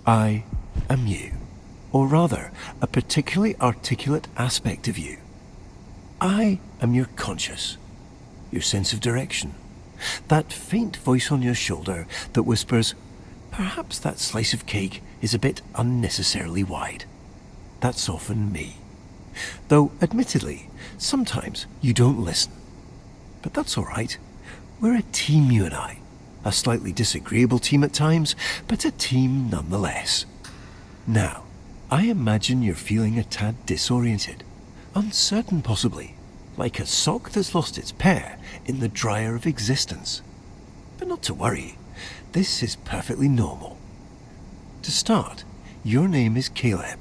I am you, or rather, a particularly articulate aspect of you. I am your conscious, your sense of direction, that faint voice on your shoulder that whispers, perhaps that slice of cake is a bit unnecessarily wide. That's often me. Though, admittedly, sometimes you don't listen. But that's all right. We're a team, you and I. A slightly disagreeable team at times, but a team nonetheless. Now, I imagine you're feeling a tad disoriented, uncertain possibly, like a sock that's lost its pair in the dryer of existence. But not to worry, this is perfectly normal. To start, your name is Caleb,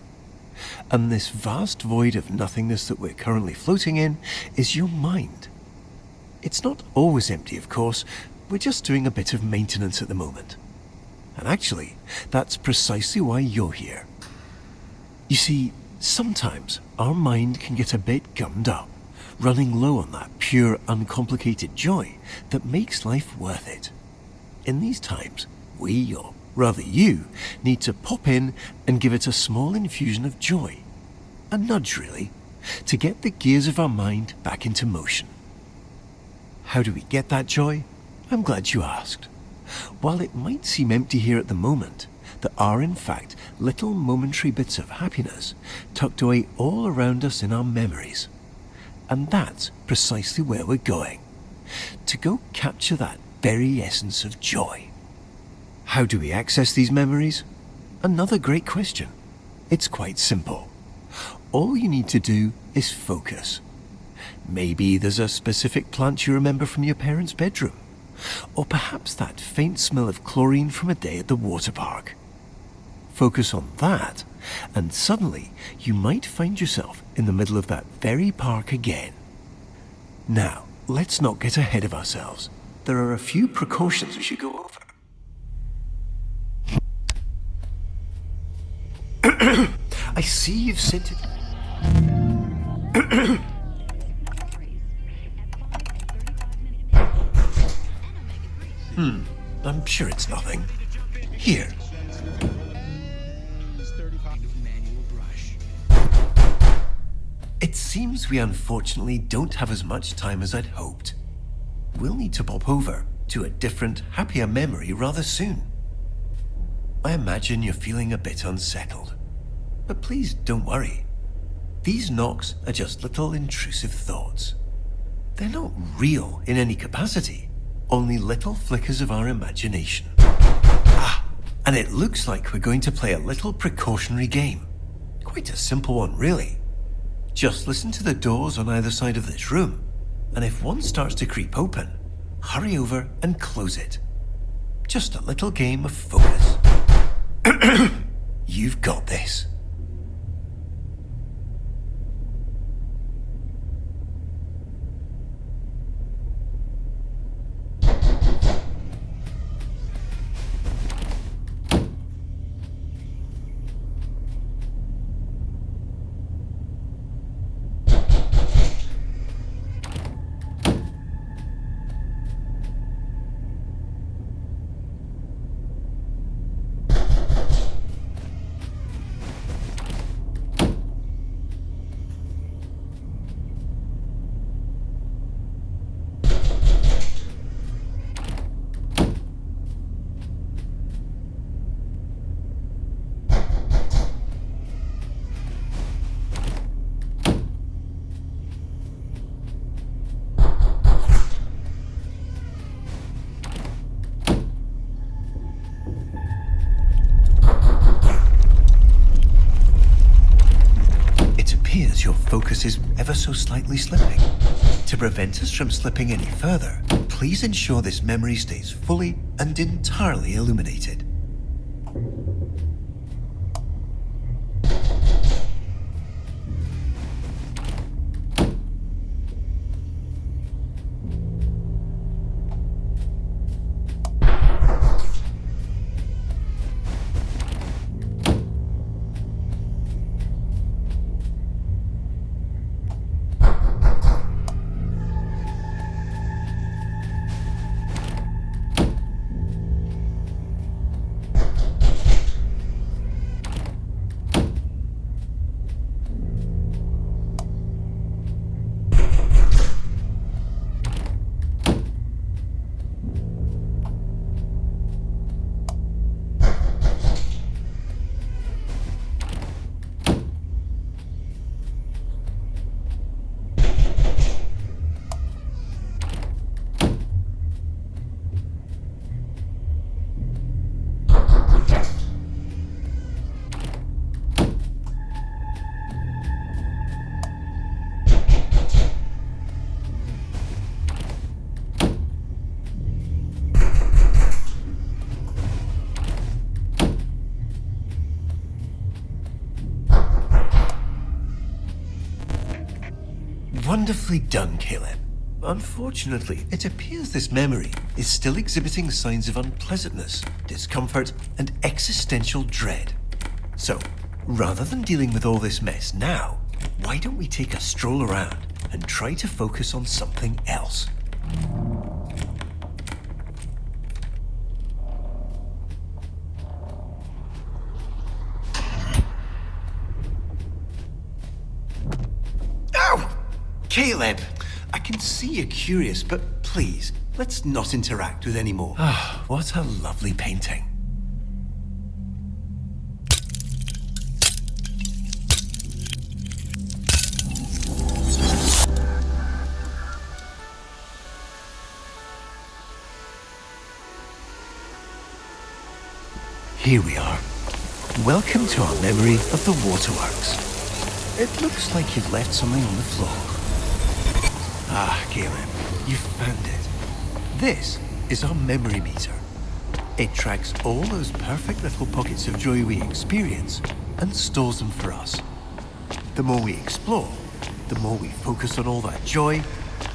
and this vast void of nothingness that we're currently floating in is your mind. It's not always empty, of course. We're just doing a bit of maintenance at the moment. And actually, that's precisely why you're here. You see, sometimes our mind can get a bit gummed up, running low on that pure, uncomplicated joy that makes life worth it. In these times, we, or rather you, need to pop in and give it a small infusion of joy. A nudge, really, to get the gears of our mind back into motion. How do we get that joy? I'm glad you asked. While it might seem empty here at the moment, there are in fact little momentary bits of happiness tucked away all around us in our memories. And that's precisely where we're going. To go capture that very essence of joy. How do we access these memories? Another great question. It's quite simple. All you need to do is focus. Maybe there's a specific plant you remember from your parents' bedroom. Or perhaps that faint smell of chlorine from a day at the water park. Focus on that, and suddenly you might find yourself in the middle of that very park again. Now, let's not get ahead of ourselves. There are a few precautions we should go over. I see you've sent it. I'm sure it's nothing. Here. It seems we unfortunately don't have as much time as I'd hoped. We'll need to pop over to a different, happier memory rather soon. I imagine you're feeling a bit unsettled. But please don't worry. These knocks are just little intrusive thoughts. They're not real in any capacity. Only little flickers of our imagination. And it looks like we're going to play a little precautionary game. Quite a simple one, really. Just listen to the doors on either side of this room, and if one starts to creep open, hurry over and close it. Just a little game of focus. You've got this. Your focus is ever so slightly slipping. To prevent us from slipping any further, please ensure this memory stays fully and entirely illuminated. Wonderfully done, Caleb. Unfortunately, it appears this memory is still exhibiting signs of unpleasantness, discomfort, and existential dread. So, rather than dealing with all this mess now, why don't we take a stroll around and try to focus on something else? Ow! Caleb! I can see you're curious, but please, let's not interact with any more. Ah, what a lovely painting. Here we are. Welcome to our memory of the waterworks. It looks like you've left something on the floor. Ah, Caleb, you found it. This is our memory meter. It tracks all those perfect little pockets of joy we experience and stores them for us. The more we explore, the more we focus on all that joy,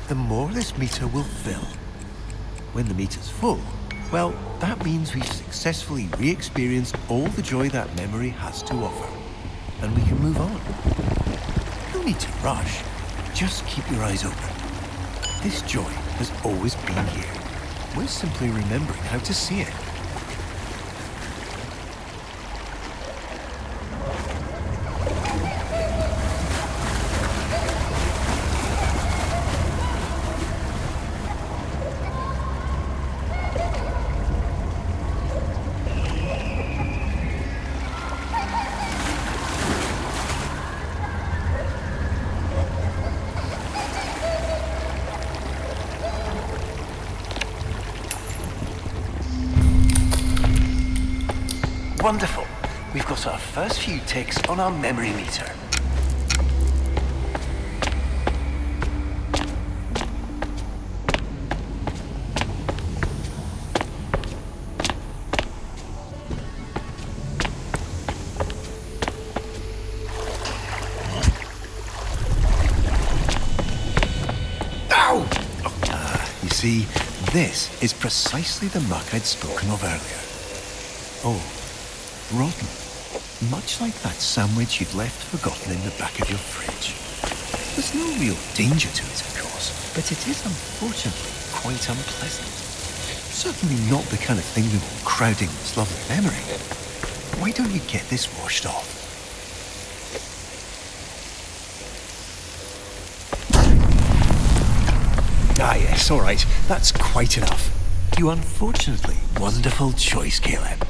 the more this meter will fill. When the meter's full, well, that means we've successfully re-experienced all the joy that memory has to offer. And we can move on. No need to rush. Just keep your eyes open. This joy has always been here. We're simply remembering how to see it. Wonderful. We've got our first few ticks on our memory meter. Ow! You see, this is precisely the muck I'd spoken of earlier. Oh. Rotten. Much like that sandwich you've left forgotten in the back of your fridge. There's no real danger to it, of course, but it is unfortunately quite unpleasant. Certainly not the kind of thing we want crowding this lovely memory. Why don't you get this washed off? Ah yes, all right. That's quite enough. You unfortunately wonderful choice, Caleb.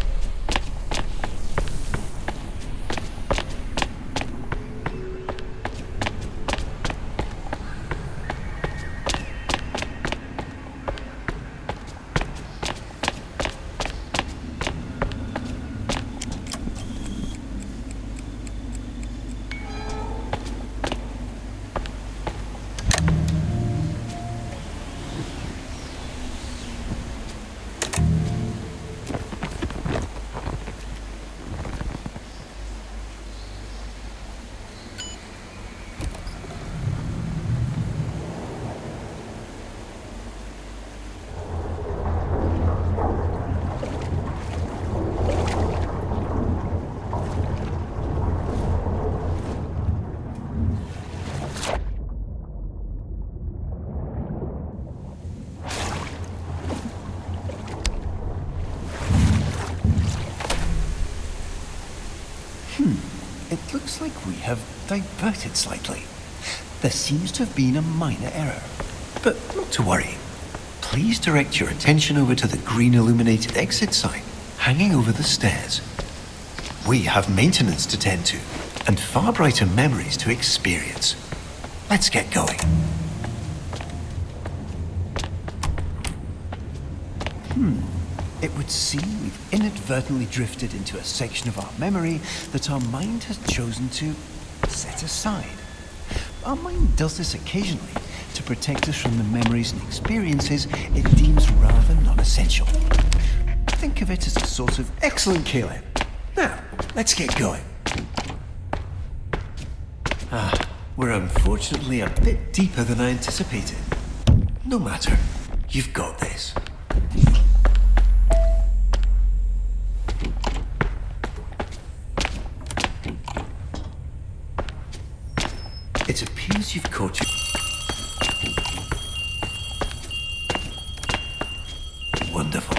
It looks like we have diverted slightly. There seems to have been a minor error. But not to worry. Please direct your attention over to the green illuminated exit sign hanging over the stairs. We have maintenance to tend to and far brighter memories to experience. Let's get going. It would seem we've inadvertently drifted into a section of our memory that our mind has chosen to set aside. Our mind does this occasionally to protect us from the memories and experiences it deems rather non-essential. Think of it as a sort of excellent Caleb. Now, let's get going. We're unfortunately a bit deeper than I anticipated. No matter. You've got this. It appears you've caught your... Wonderful.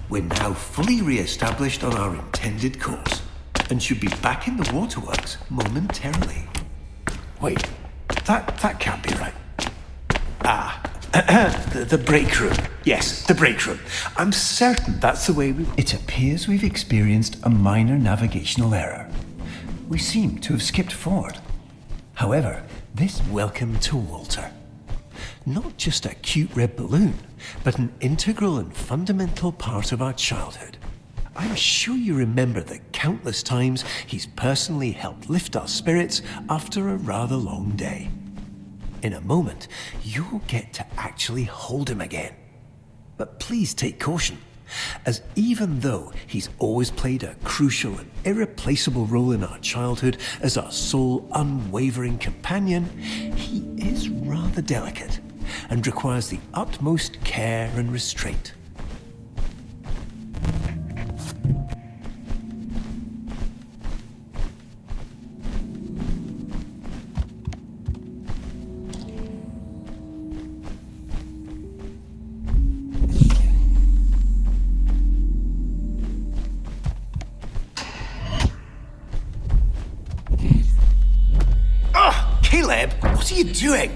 We're now fully re-established on our intended course, and should be back in the waterworks momentarily. Wait, that can't be right. The break room. Yes, the break room. I'm certain that's the way we... It appears we've experienced a minor navigational error. We seem to have skipped forward. However, this... Welcome to Walter. Not just a cute red balloon, but an integral and fundamental part of our childhood. I'm sure you remember the countless times he's personally helped lift our spirits after a rather long day. In a moment, you'll get to actually hold him again. But please take caution, as even though he's always played a crucial and irreplaceable role in our childhood as our sole unwavering companion, he is rather delicate and requires the utmost care and restraint. Caleb, what are you doing?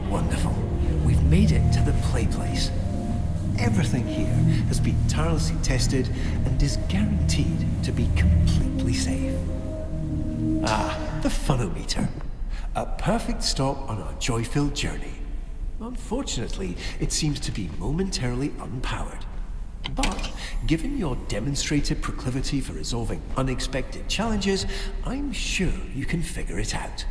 Wonderful. We've made it to the play place. Everything here has been tirelessly tested and is guaranteed to be completely safe. The funometer. A perfect stop on our joy-filled journey. Unfortunately, it seems to be momentarily unpowered. But, given your demonstrated proclivity for resolving unexpected challenges, I'm sure you can figure it out.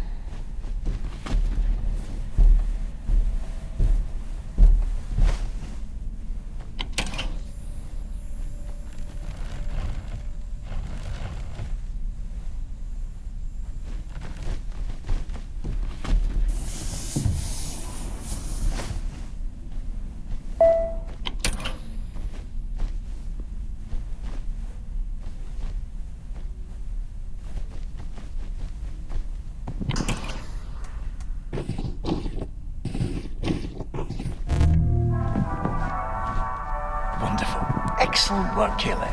Excellent work, Caleb.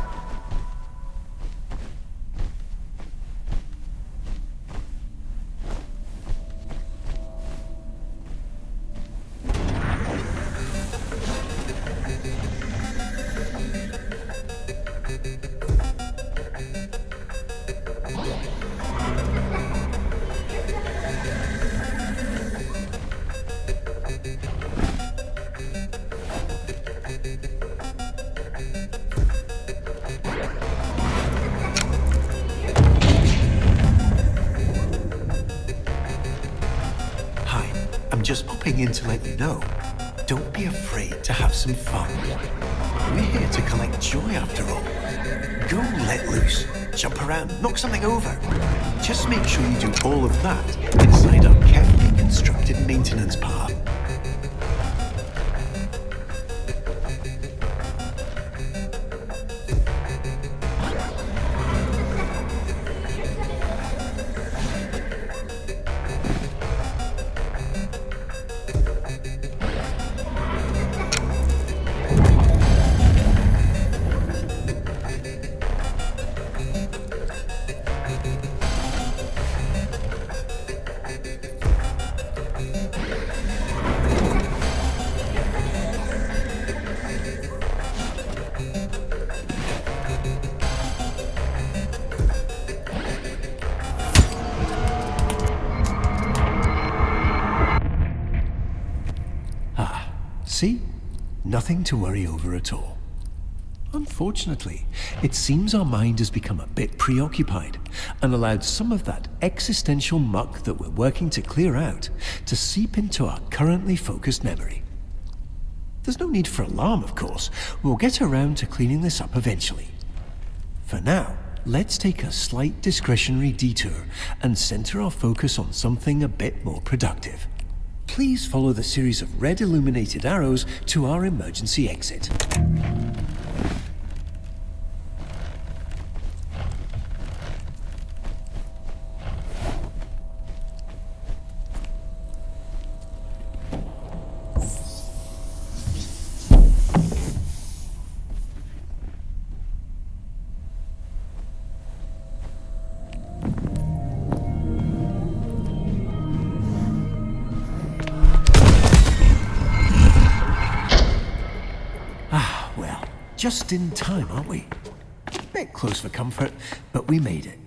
Just popping in to let you know, don't be afraid to have some fun. We're here to collect joy after all. Go let loose, jump around, knock something over. Just make sure you do all of that inside our carefully constructed maintenance path. See? Nothing to worry over at all. Unfortunately, it seems our mind has become a bit preoccupied and allowed some of that existential muck that we're working to clear out to seep into our currently focused memory. There's no need for alarm, of course. We'll get around to cleaning this up eventually. For now, let's take a slight discretionary detour and center our focus on something a bit more productive. Please follow the series of red illuminated arrows to our emergency exit. Just in time, aren't we? Bit close for comfort, but we made it.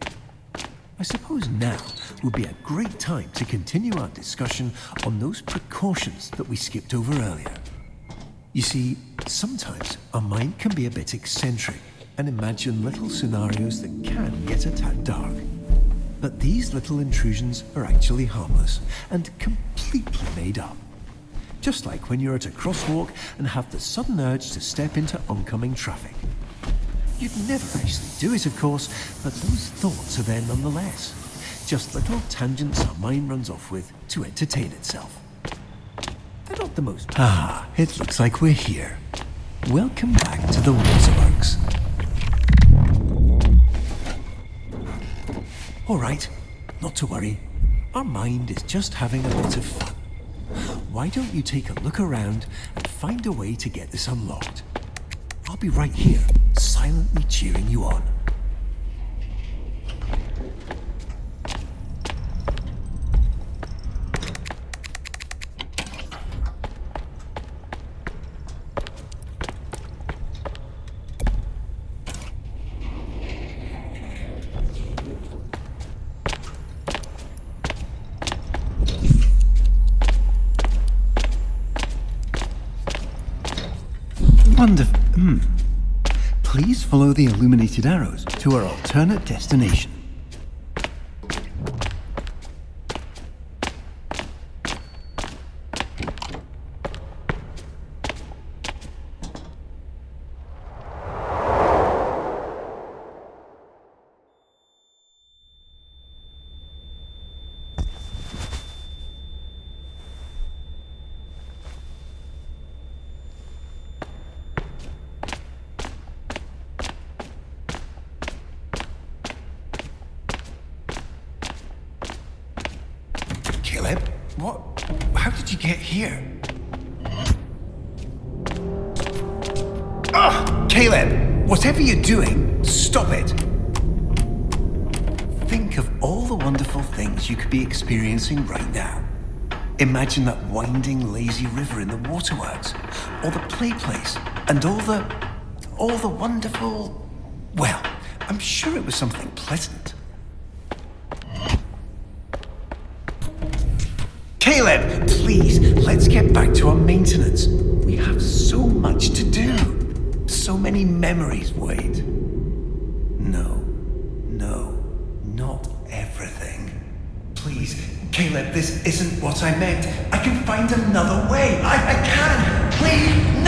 I suppose now would be a great time to continue our discussion on those precautions that we skipped over earlier. You see, sometimes our mind can be a bit eccentric and imagine little scenarios that can get a tad dark. But these little intrusions are actually harmless and completely made up. Just like when you're at a crosswalk and have the sudden urge to step into oncoming traffic. You'd never actually do it, of course, but those thoughts are there nonetheless. Just little tangents our mind runs off with to entertain itself. They're not the most... it looks like we're here. Welcome back to the waterworks. All right, not to worry. Our mind is just having a bit of fun. Why don't you take a look around and find a way to get this unlocked? I'll be right here, silently cheering you on. Wonderful. Please follow the illuminated arrows to our alternate destination. Caleb, what? How did you get here? Caleb! Whatever you're doing, stop it! Think of all the wonderful things you could be experiencing right now. Imagine that winding, lazy river in the waterworks, or the play place, and all the wonderful... Well, I'm sure it was something pleasant. Caleb, please, let's get back to our maintenance. We have so much to do. So many memories, Wade. No, not everything. Please, Caleb, this isn't what I meant. I can find another way. I can. Please,